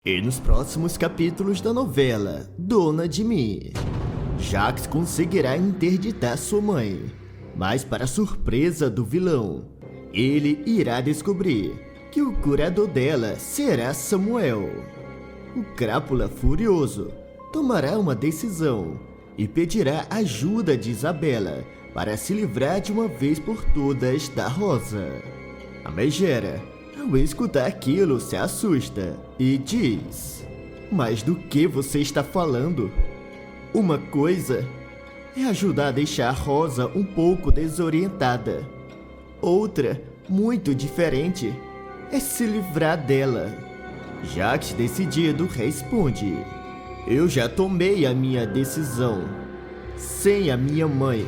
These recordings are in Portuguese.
E nos próximos capítulos da novela Dona de Mim, Jax conseguirá interditar sua mãe, mas para surpresa do vilão, ele irá descobrir que o curador dela será Samuel. O Crápula furioso tomará uma decisão e pedirá ajuda de Isabela para se livrar de uma vez por todas da Rosa. A Megera, ao escutar aquilo, se assusta e diz: "Mas do que você está falando? Uma coisa é ajudar a deixar a Rosa um pouco desorientada. Outra, muito diferente, é se livrar dela." Jax, decidido, responde: "Eu já tomei a minha decisão. Sem a minha mãe,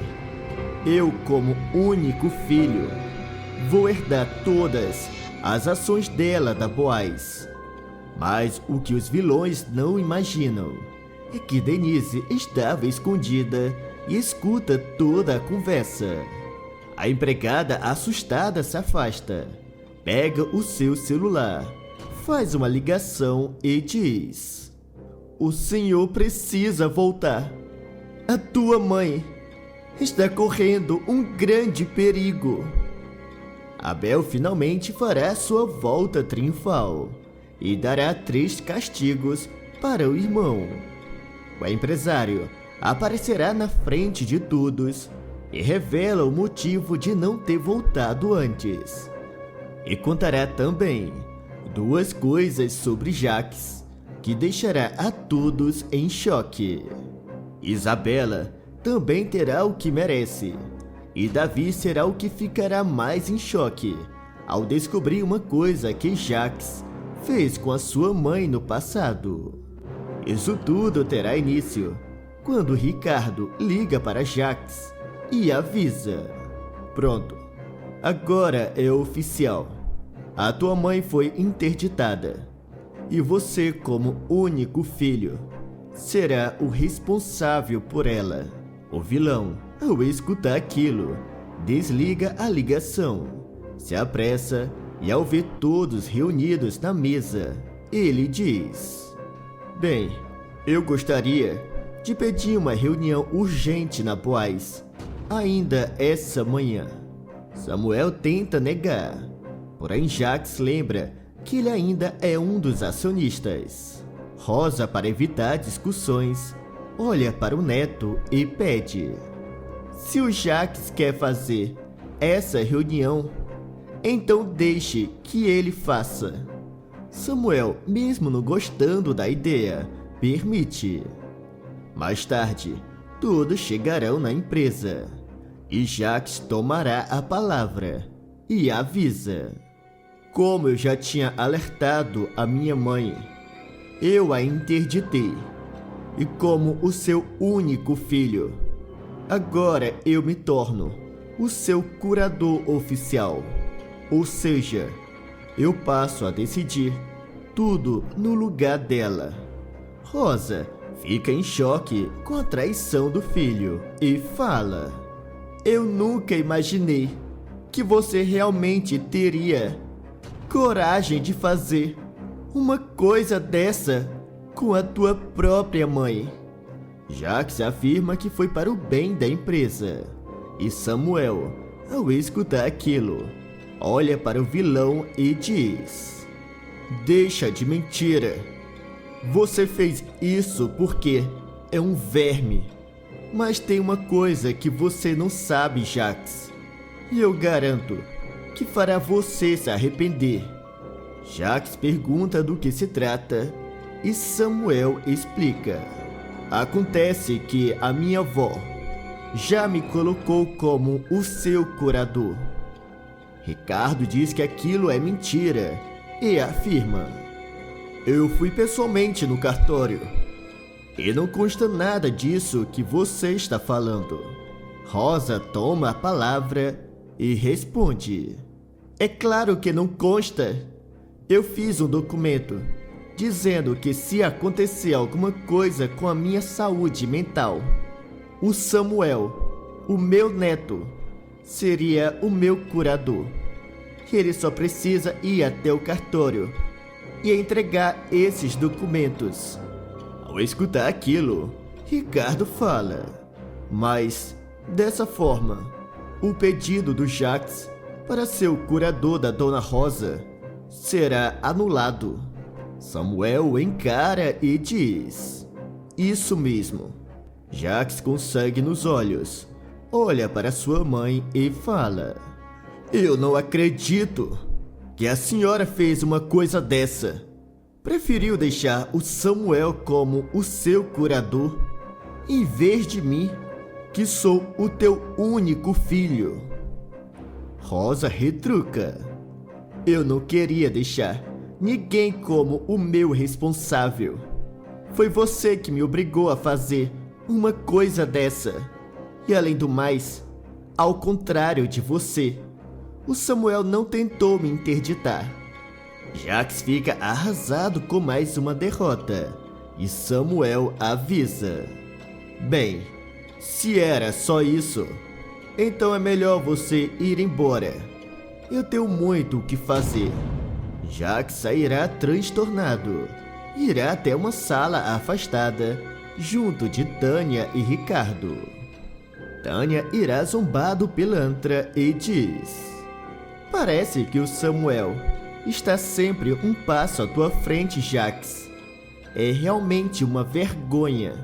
eu, como único filho, vou herdar todas as ações dela da Boaz." Mas o que os vilões não imaginam é que Denise estava escondida e escuta toda a conversa. A empregada, assustada, se afasta, pega o seu celular, faz uma ligação e diz: "O senhor precisa voltar. A tua mãe está correndo um grande perigo." Abel finalmente fará sua volta triunfal e dará 3 castigos para o irmão. O empresário aparecerá na frente de todos e revela o motivo de não ter voltado antes. E contará também 2 coisas sobre Jax que deixará a todos em choque. Isabela também terá o que merece, e Davi será o que ficará mais em choque ao descobrir uma coisa que Jax fez com a sua mãe no passado. Isso tudo terá início quando Ricardo liga para Jax e avisa: "Pronto, agora é oficial. A tua mãe foi interditada e você, como único filho, será o responsável por ela." O vilão, ao escutar aquilo, desliga a ligação, se apressa e, ao ver todos reunidos na mesa, ele diz: "Bem, eu gostaria de pedir uma reunião urgente na Boaz, ainda essa manhã." Samuel tenta negar, porém Jax lembra que ele ainda é um dos acionistas. Rosa, para evitar discussões, olha para o neto e pede: "Se o Jax quer fazer essa reunião, então deixe que ele faça." Samuel, mesmo não gostando da ideia, permite. Mais tarde, todos chegarão na empresa e Jax tomará a palavra e avisa: "Como eu já tinha alertado a minha mãe, eu a interditei. E como o seu único filho, agora eu me torno o seu curador oficial. Ou seja, eu passo a decidir tudo no lugar dela." Rosa fica em choque com a traição do filho e fala: "Eu nunca imaginei que você realmente teria coragem de fazer uma coisa dessa com a tua própria mãe." Jax afirma que foi para o bem da empresa, e Samuel, ao escutar aquilo, olha para o vilão e diz: "Deixa de mentira. Você fez isso porque é um verme. Mas tem uma coisa que você não sabe, Jax, e eu garanto que fará você se arrepender." Jax pergunta do que se trata e Samuel explica: "Acontece que a minha avó já me colocou como o seu curador." Ricardo diz que aquilo é mentira e afirma: "Eu fui pessoalmente no cartório e não consta nada disso que você está falando." Rosa toma a palavra e responde: "É claro que não consta. Eu fiz um documento dizendo que se acontecer alguma coisa com a minha saúde mental, o Samuel, o meu neto, seria o meu curador. Ele só precisa ir até o cartório e entregar esses documentos. Ao escutar aquilo, Ricardo fala: mas, dessa forma, o pedido do Jacques para ser o curador da Dona Rosa será anulado. Samuel encara e diz: isso mesmo. Jacques, com sangue nos olhos, olha para sua mãe e fala: eu não acredito que a senhora fez uma coisa dessa. Preferiu deixar o Samuel como o seu curador, em vez de mim, que sou o teu único filho. Rosa retruca: eu não queria deixar ninguém como o meu responsável. Foi você que me obrigou a fazer uma coisa dessa. E além do mais, ao contrário de você, o Samuel não tentou me interditar. Jacques fica arrasado com mais uma derrota e Samuel avisa: bem, se era só isso, então é melhor você ir embora. Eu tenho muito o que fazer. Jacques sairá transtornado. Irá até uma sala afastada, junto de Tânia e Ricardo. Tânia irá zombar do pilantra e diz: parece que o Samuel está sempre um passo à tua frente, Jacques. É realmente uma vergonha.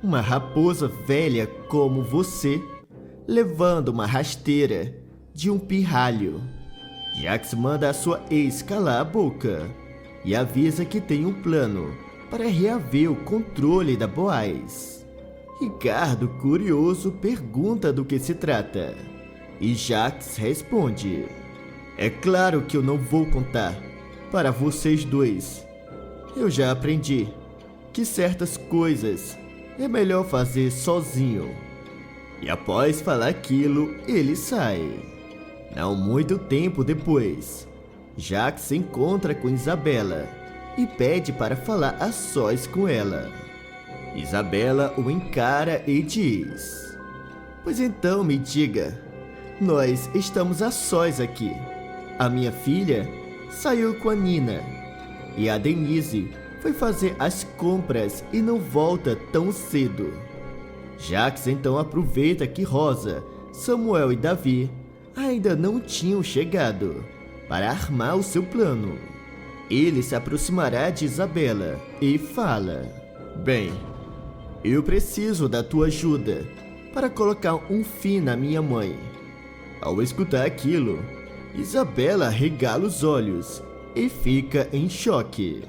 Uma raposa velha como você, levando uma rasteira de um pirralho. Jacques manda a sua ex calar a boca e avisa que tem um plano para reaver o controle da Boaz. Ricardo, curioso, pergunta do que se trata. E Jacques responde: é claro que eu não vou contar para vocês dois. Eu já aprendi que certas coisas é melhor fazer sozinho. E após falar aquilo, ele sai. Não muito tempo depois, Jacques se encontra com Isabela e pede para falar a sós com ela. Isabela o encara e diz: pois então me diga, nós estamos a sós aqui. A minha filha saiu com a Nina e a Denise foi fazer as compras e não volta tão cedo. Jacques então aproveita que Rosa, Samuel e Davi ainda não tinham chegado para armar o seu plano. Ele se aproximará de Isabela e fala: bem, eu preciso da tua ajuda para colocar um fim na minha mãe. Ao escutar aquilo, Isabela regala os olhos e fica em choque.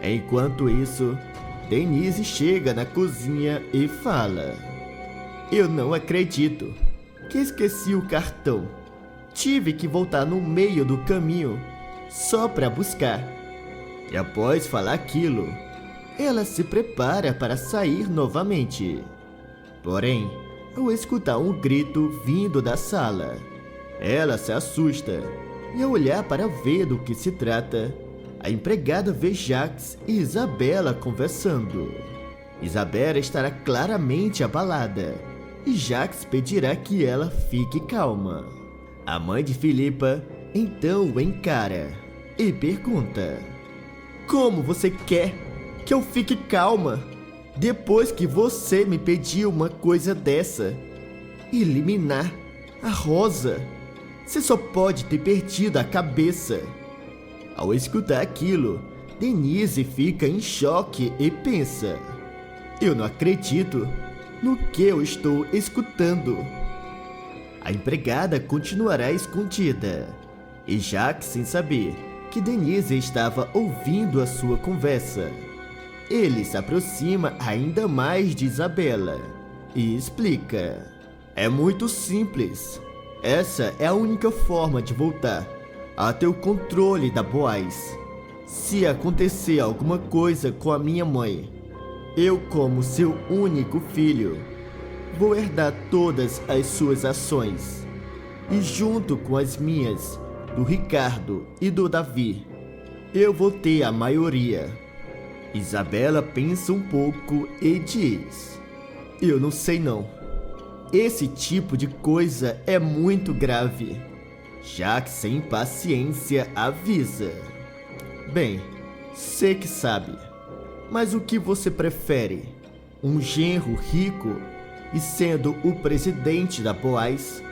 Enquanto isso, Denise chega na cozinha e fala: eu não acredito que esqueci o cartão. Tive que voltar no meio do caminho só para buscar. E após falar aquilo, ela se prepara para sair novamente. Porém, ao escutar um grito vindo da sala, ela se assusta e ao olhar para ver do que se trata, a empregada vê Jacques e Isabela conversando. Isabela estará claramente abalada e Jacques pedirá que ela fique calma. A mãe de Filipa então o encara e pergunta: como você quer que eu fique calma depois que você me pediu uma coisa dessa? Eliminar a Rosa? Você só pode ter perdido a cabeça. Ao escutar aquilo, Denise fica em choque e pensa: eu não acredito no que eu estou escutando. A empregada continuará escondida, e Jacques, sem saber que Denise estava ouvindo a sua conversa, ele se aproxima ainda mais de Isabela e explica: é muito simples. Essa é a única forma de voltar a ter o controle da Boaz. Se acontecer alguma coisa com a minha mãe, eu, como seu único filho, vou herdar todas as suas ações. E junto com as minhas, do Ricardo e do Davi, eu vou ter a maioria. Isabela pensa um pouco e diz: eu não sei não. Esse tipo de coisa é muito grave. Jacques, sem paciência, avisa: Bem, sei que sabe. Mas o que você prefere? Um genro rico e sendo o presidente da Boaz?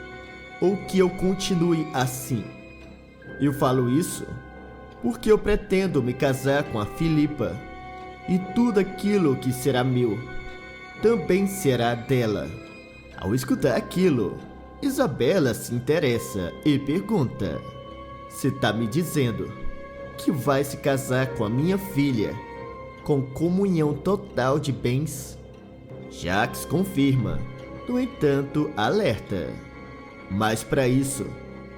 Ou que eu continue assim? Eu falo isso porque eu pretendo me casar com a Filipa, e tudo aquilo que será meu também será dela. Ao escutar aquilo, Isabela se interessa e pergunta: você tá me dizendo que vai se casar com a minha filha com comunhão total de bens? Jacques confirma, no entanto alerta: mas para isso,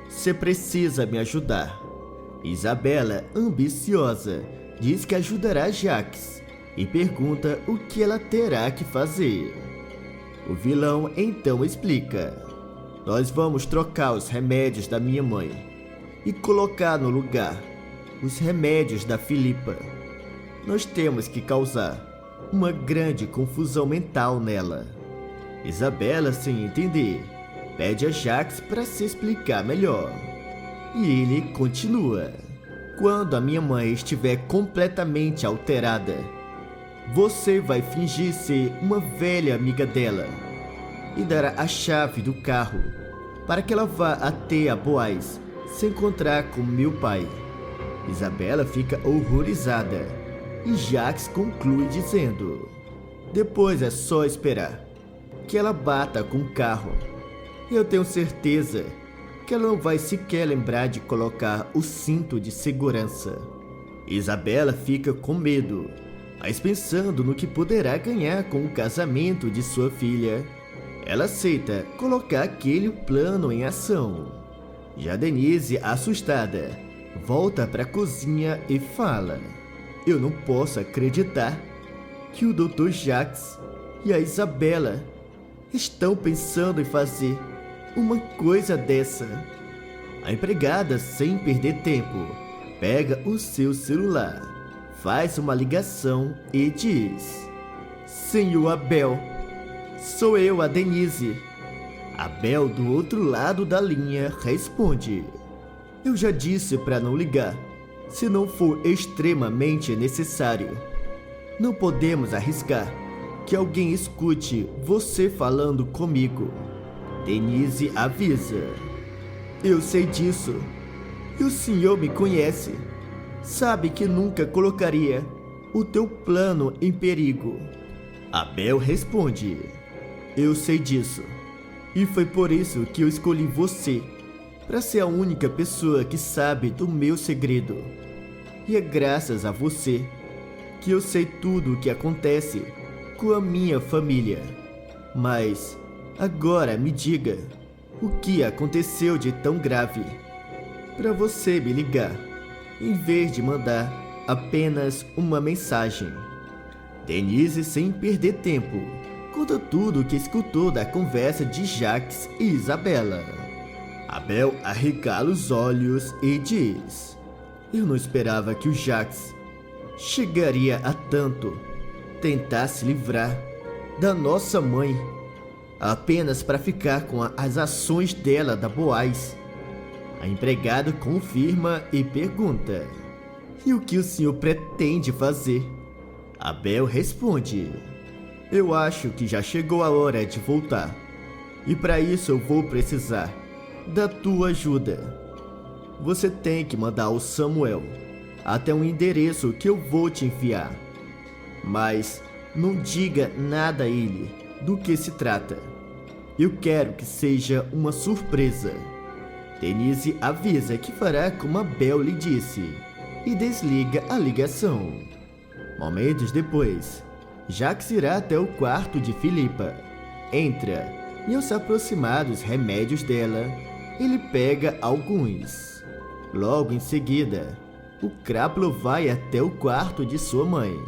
você precisa me ajudar. Isabela, ambiciosa, diz que ajudará Jacques e pergunta o que ela terá que fazer. O vilão então explica: nós vamos trocar os remédios da minha mãe e colocar no lugar os remédios da Filipa. Nós temos que causar uma grande confusão mental nela. Isabela, sem entender, pede a Jacques para se explicar melhor. E ele continua: quando a minha mãe estiver completamente alterada, você vai fingir ser uma velha amiga dela e dará a chave do carro para que ela vá até a Boaz se encontrar com meu pai. Isabela fica horrorizada e Jacques conclui dizendo: depois é só esperar que ela bata com o carro. Eu tenho certeza que ela não vai sequer lembrar de colocar o cinto de segurança. Isabela fica com medo, mas pensando no que poderá ganhar com o casamento de sua filha, ela aceita colocar aquele plano em ação. Já Denise, assustada, volta para a cozinha e fala: eu não posso acreditar que o Dr. Jacques e a Isabela estão pensando em fazer uma coisa dessa. A empregada, sem perder tempo, pega o seu celular, faz uma ligação e diz: Senhor Abel, sou eu, a Denise. Abel, do outro lado da linha, responde: eu já disse para não ligar, se não for extremamente necessário. Não podemos arriscar que alguém escute você falando comigo. Denise avisa: eu sei disso, e o senhor me conhece. Sabe que nunca colocaria o teu plano em perigo. Abel responde: eu sei disso, e foi por isso que eu escolhi você, para ser a única pessoa que sabe do meu segredo. E é graças a você que eu sei tudo o que acontece com a minha família. Mas agora me diga, o que aconteceu de tão grave para você me ligar, em vez de mandar apenas uma mensagem? Denise, sem perder tempo, conta tudo o que escutou da conversa de Jacques e Isabela. Abel arregala os olhos e diz: eu não esperava que o Jacques chegaria a tanto, tentar se livrar da nossa mãe apenas para ficar com as ações dela da Boaz. A empregada confirma e pergunta: e o que o senhor pretende fazer? Abel responde: eu acho que já chegou a hora de voltar, e para isso eu vou precisar da tua ajuda. Você tem que mandar o Samuel até um endereço que eu vou te enviar, mas não diga nada a ele do que se trata. Eu quero que seja uma surpresa. Denise avisa que fará como Abel lhe disse e desliga a ligação. Momentos depois, Jacques irá até o quarto de Filipa. Entra e, ao se aproximar dos remédios dela, ele pega alguns. Logo em seguida, o crápulo vai até o quarto de sua mãe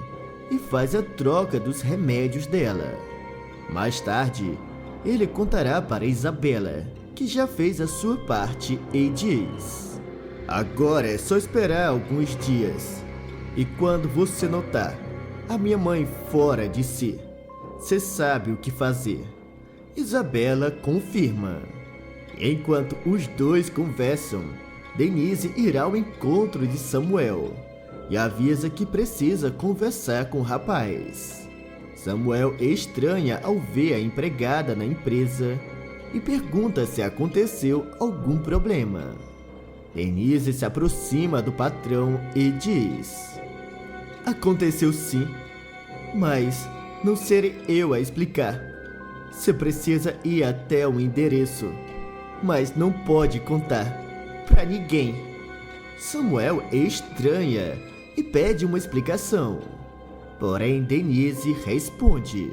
e faz a troca dos remédios dela. Mais tarde, ele contará para Isabela que já fez a sua parte e diz: agora é só esperar alguns dias, e quando você notar a minha mãe fora de si, você sabe o que fazer. Isabela confirma. Enquanto os dois conversam, Denise irá ao encontro de Samuel e avisa que precisa conversar com o rapaz. Samuel estranha ao ver a empregada na empresa e pergunta se aconteceu algum problema. Denise se aproxima do patrão e diz: aconteceu sim, mas não serei eu a explicar. Você precisa ir até o endereço, mas não pode contar para ninguém. Samuel estranha e pede uma explicação. Porém, Denise responde: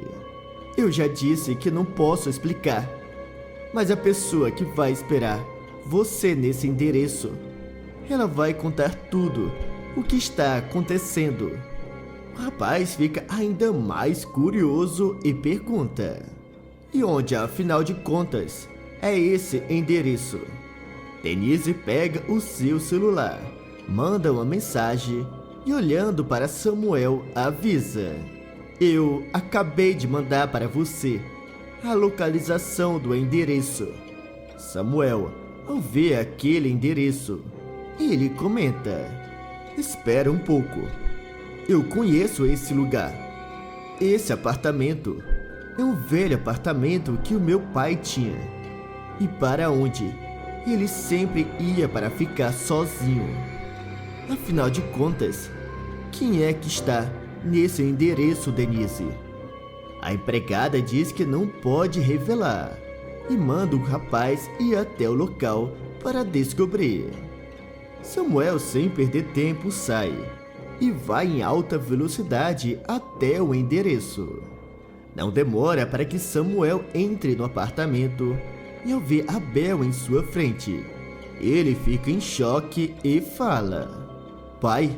eu já disse que não posso explicar, mas a pessoa que vai esperar você nesse endereço, ela vai contar tudo o que está acontecendo. O rapaz fica ainda mais curioso e pergunta: e onde, afinal de contas, é esse endereço? Denise pega o seu celular, manda uma mensagem e, olhando para Samuel, avisa: eu acabei de mandar para você a localização do endereço. Samuel, ao ver aquele endereço, ele comenta: espera um pouco, eu conheço esse lugar. Esse apartamento é um velho apartamento que o meu pai tinha, e para onde ele sempre ia para ficar sozinho. Afinal de contas, quem é que está nesse endereço, Denise? A empregada diz que não pode revelar e manda o rapaz ir até o local para descobrir. Samuel, sem perder tempo, sai e vai em alta velocidade até o endereço. Não demora para que Samuel entre no apartamento e, ao ver Abel em sua frente, ele fica em choque e fala: pai,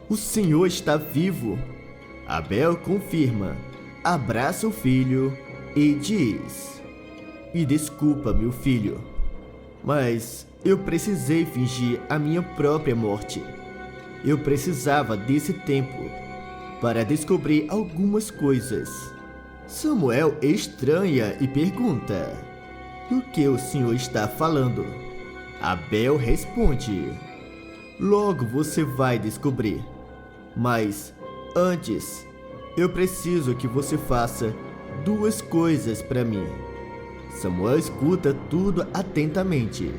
o senhor está vivo. Abel confirma, abraça o filho e diz: me desculpa, meu filho, mas eu precisei fingir a minha própria morte. Eu precisava desse tempo para descobrir algumas coisas. Samuel estranha e pergunta: o que o senhor está falando? Abel responde: logo você vai descobrir. Mas antes, eu preciso que você faça duas coisas para mim. Samuel escuta tudo atentamente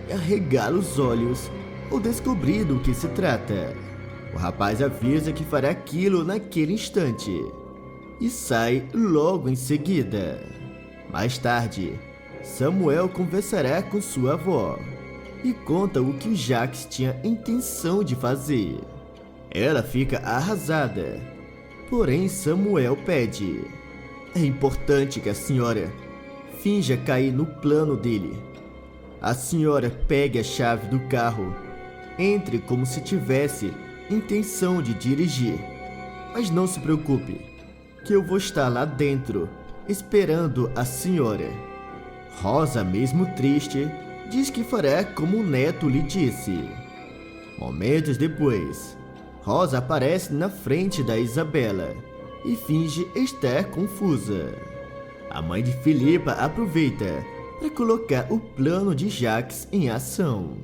e arregala os olhos ao descobrir do que se trata. O rapaz avisa que fará aquilo naquele instante e sai logo em seguida. Mais tarde, Samuel conversará com sua avó e conta o que Jacques tinha intenção de fazer. Ela fica arrasada, porém Samuel pede: é importante que a senhora finja cair no plano dele. A senhora pegue a chave do carro, entre como se tivesse intenção de dirigir, mas não se preocupe, que eu vou estar lá dentro esperando a senhora. Rosa, mesmo triste, diz que fará como o neto lhe disse. Momentos depois, Rosa aparece na frente da Isabela e finge estar confusa. A mãe de Filipa aproveita para colocar o plano de Jacques em ação.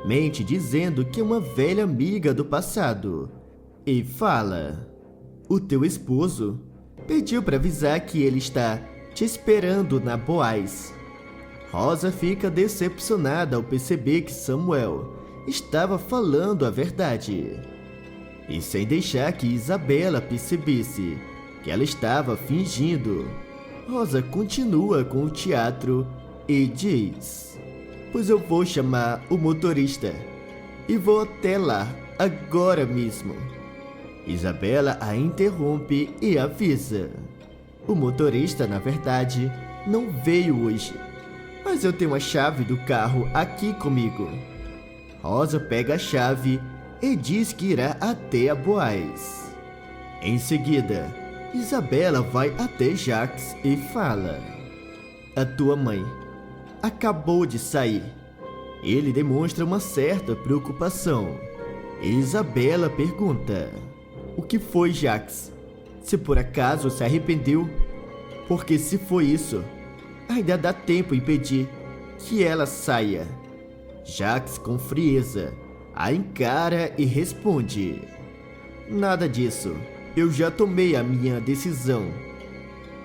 Mente dizendo que é uma velha amiga do passado e fala: o teu esposo pediu para avisar que ele está te esperando na Boaz. Rosa fica decepcionada ao perceber que Samuel estava falando a verdade. E sem deixar que Isabela percebesse que ela estava fingindo, Rosa continua com o teatro e diz: pois eu vou chamar o motorista e vou até lá agora mesmo. Isabela a interrompe e avisa: o motorista, na verdade, não veio hoje, mas eu tenho a chave do carro aqui comigo. Rosa pega a chave e diz que irá até a Boaz. Em seguida, Isabela vai até Jacques e fala: a tua mãe acabou de sair. Ele demonstra uma certa preocupação. Isabela pergunta: o que foi, Jacques? Se por acaso se arrependeu? Porque se foi isso, ainda dá tempo impedir que ela saia. Jacques, com frieza, a encara e responde: nada disso, eu já tomei a minha decisão.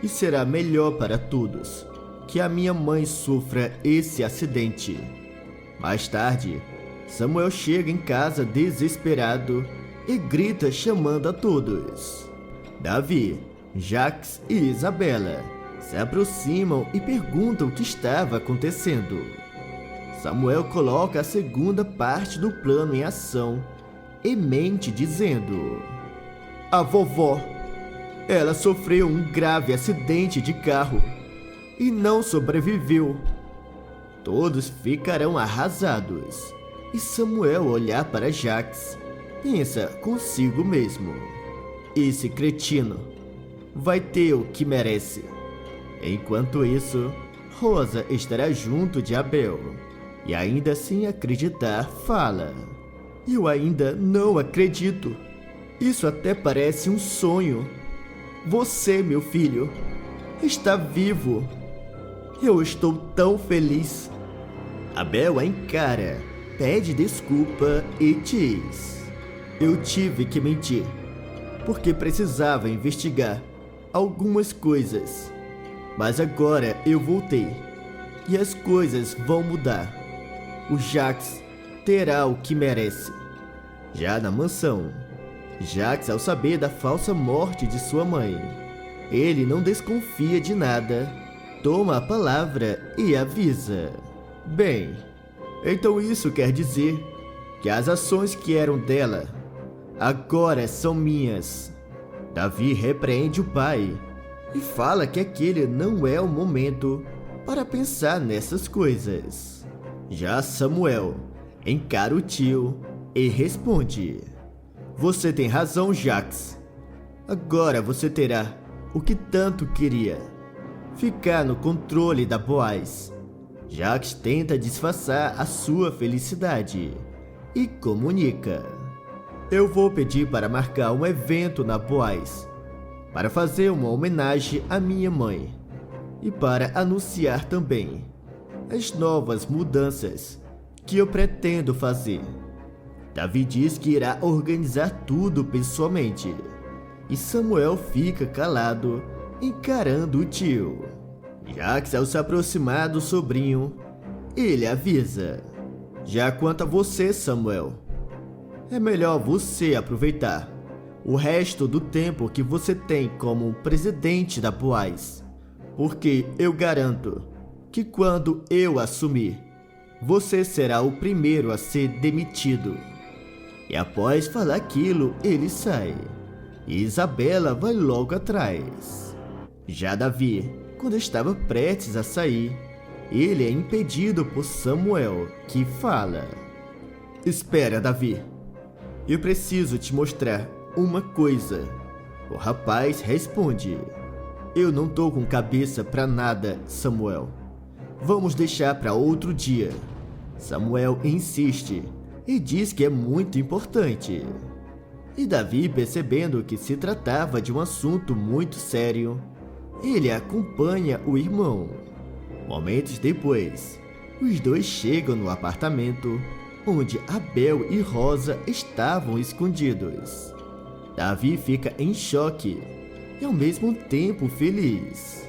E será melhor para todos que a minha mãe sofra esse acidente. Mais tarde, Samuel chega em casa desesperado e grita chamando a todos. Davi, Jacques e Isabela se aproximam e perguntam o que estava acontecendo. Samuel coloca a segunda parte do plano em ação e mente dizendo: a vovó, ela sofreu um grave acidente de carro e não sobreviveu. Todos ficarão arrasados e Samuel olhar para Jacques, pensa consigo mesmo: esse cretino vai ter o que merece. Enquanto isso, Rosa estará junto de Abel e ainda sem acreditar fala: eu ainda não acredito. Isso até parece um sonho. Você, meu filho, está vivo. Eu estou tão feliz. Abel a encara, pede desculpa e diz: eu tive que mentir, porque precisava investigar algumas coisas. Mas agora eu voltei e as coisas vão mudar. O Jacques terá o que merece. Já na mansão, Jacques, ao saber da falsa morte de sua mãe, ele não desconfia de nada, toma a palavra e avisa: bem, então isso quer dizer que as ações que eram dela agora são minhas. Davi repreende o pai e fala que aquele não é o momento para pensar nessas coisas. Já Samuel encara o tio e responde: você tem razão, Jacques. Agora você terá o que tanto queria: ficar no controle da Boaz. Jacques tenta disfarçar a sua felicidade e comunica: eu vou pedir para marcar um evento na Boaz, para fazer uma homenagem à minha mãe e para anunciar também as novas mudanças que eu pretendo fazer. Davi diz que irá organizar tudo pessoalmente e Samuel fica calado, encarando o tio. Jacques, ao se aproximar do sobrinho, ele avisa: já quanto a você, Samuel, é melhor você aproveitar o resto do tempo que você tem como presidente da Boaz, porque eu garanto que quando eu assumir, você será o primeiro a ser demitido. E após falar aquilo, ele sai e Isabela vai logo atrás. Já Davi, quando estava prestes a sair, ele é impedido por Samuel, que fala: espera, Davi, eu preciso te mostrar uma coisa. O rapaz responde: eu não tô com cabeça para nada, Samuel. Vamos deixar para outro dia. Samuel insiste e diz que é muito importante. E Davi, percebendo que se tratava de um assunto muito sério, ele acompanha o irmão. Momentos depois, os dois chegam no apartamento onde Abel e Rosa estavam escondidos. Davi fica em choque e ao mesmo tempo feliz.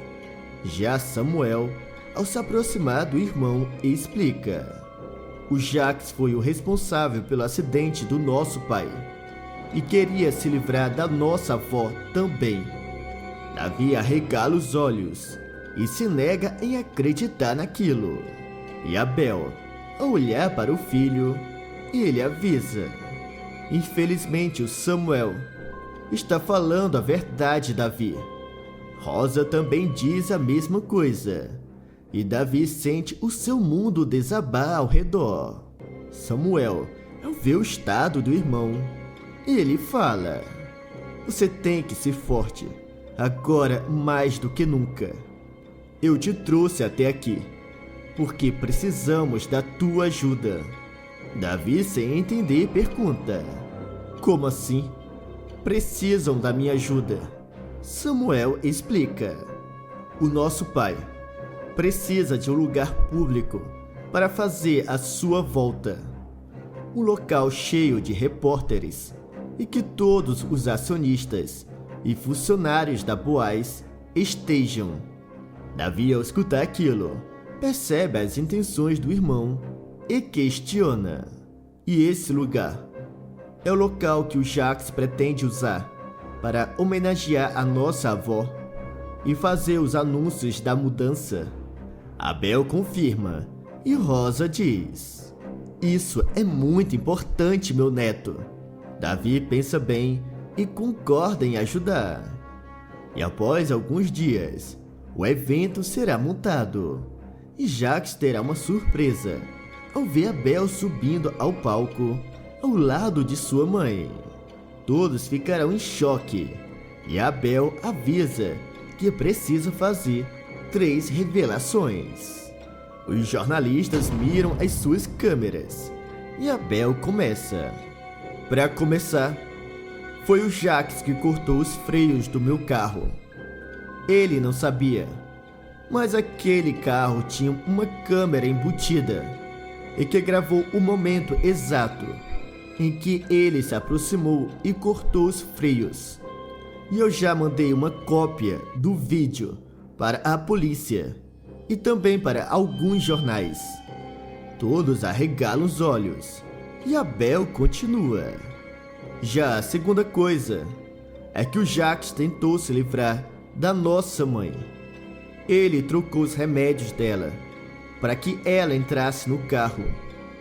Já Samuel, ao se aproximar do irmão, explica: o Jacques foi o responsável pelo acidente do nosso pai e queria se livrar da nossa avó também. Davi arregala os olhos e se nega em acreditar naquilo. E Abel, ao olhar para o filho, ele avisa: infelizmente o Samuel está falando a verdade, Davi. Rosa também diz a mesma coisa. E Davi sente o seu mundo desabar ao redor. Samuel, ao ver o estado do irmão, ele fala: você tem que ser forte, agora mais do que nunca. Eu te trouxe até aqui, porque precisamos da tua ajuda. Davi, sem entender, pergunta: como assim? Precisam da minha ajuda? Samuel explica: o nosso pai precisa de um lugar público para fazer a sua volta. um local cheio de repórteres e que todos os acionistas e funcionários da Boaz estejam. Davi, ao escutar aquilo, percebe as intenções do irmão e questiona. E esse lugar é o local que o Jacques pretende usar para homenagear a nossa avó e fazer os anúncios da mudança. Abel confirma e Rosa diz: isso é muito importante, meu neto. Davi pensa bem e concorda em ajudar. E após alguns dias, o evento será montado e Jacques terá uma surpresa ao ver Abel subindo ao palco ao lado de sua mãe. Todos ficarão em choque e Abel avisa que precisa fazer 3 revelações. Os jornalistas miram as suas câmeras e Abel começa. Para começar, foi o Jacques que cortou os freios do meu carro. Ele não sabia, mas aquele carro tinha uma câmera embutida e que gravou o momento exato em que ele se aproximou e cortou os freios. E eu já mandei uma cópia do vídeo para a polícia e também para alguns jornais. Todos arregalam os olhos e Abel continua. Já a segunda coisa é que o Jacques tentou se livrar da nossa mãe. Ele trocou os remédios dela para que ela entrasse no carro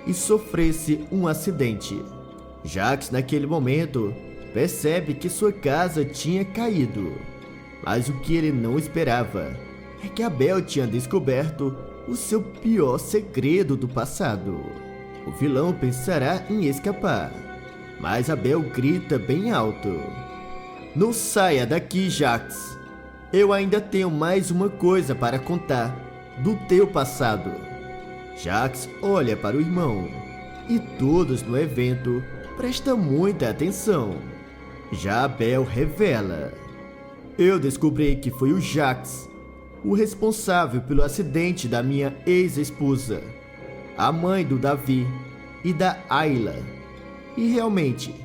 e sofresse um acidente. Jacques, naquele momento, percebe que sua casa tinha caído, mas o que ele não esperava é que Abel tinha descoberto o seu pior segredo do passado. O vilão pensará em escapar, mas Abel grita bem alto: não saia daqui, Jacques. Eu ainda tenho mais uma coisa para contar do teu passado. Jacques olha para o irmão e todos no evento prestam muita atenção. Já Abel revela: eu descobri que foi o Jacques o responsável pelo acidente da minha ex-esposa, a mãe do Davi e da Ayla. E realmente,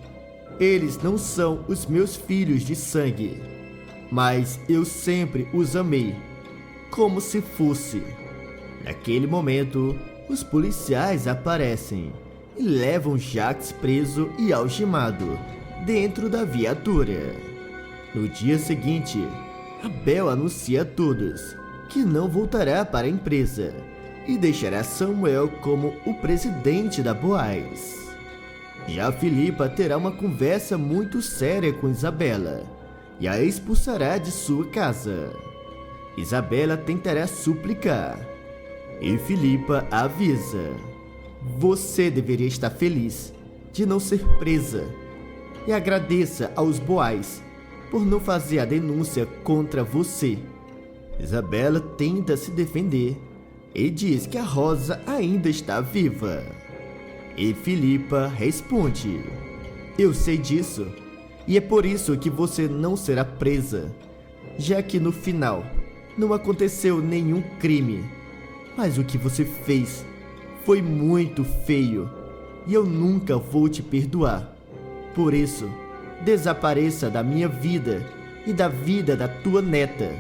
eles não são os meus filhos de sangue, mas eu sempre os amei, como se fosse. Naquele momento, os policiais aparecem e levam Jacques preso e algemado dentro da viatura. No dia seguinte, Abel anuncia a todos que não voltará para a empresa e deixará Samuel como o presidente da Boaz. Já Filipa terá uma conversa muito séria com Isabela e a expulsará de sua casa. Isabela tentará suplicar e Filipa avisa: você deveria estar feliz de não ser presa e agradeça aos Boaz por não fazer a denúncia contra você. Isabela tenta se defender e diz que a Rosa ainda está viva. E Filipa responde: eu sei disso, e é por isso que você não será presa, já que no final não aconteceu nenhum crime. Mas o que você fez foi muito feio, e eu nunca vou te perdoar. Por isso, desapareça da minha vida e da vida da tua neta.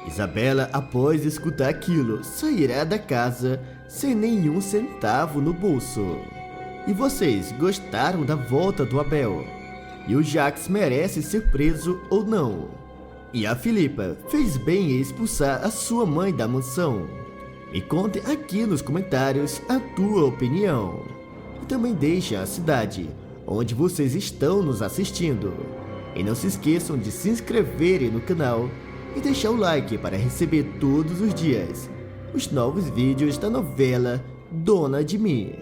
Isabela, após escutar aquilo, sairá da casa sem nenhum centavo no bolso. E vocês gostaram da volta do Abel? E o Jacques merece ser preso ou não? E a Filipa fez bem em expulsar a sua mãe da mansão? Me conte aqui nos comentários a tua opinião. E também deixe a cidade onde vocês estão nos assistindo. E não se esqueçam de se inscreverem no canal e deixar o like para receber todos os dias os novos vídeos da novela Dona de Mim.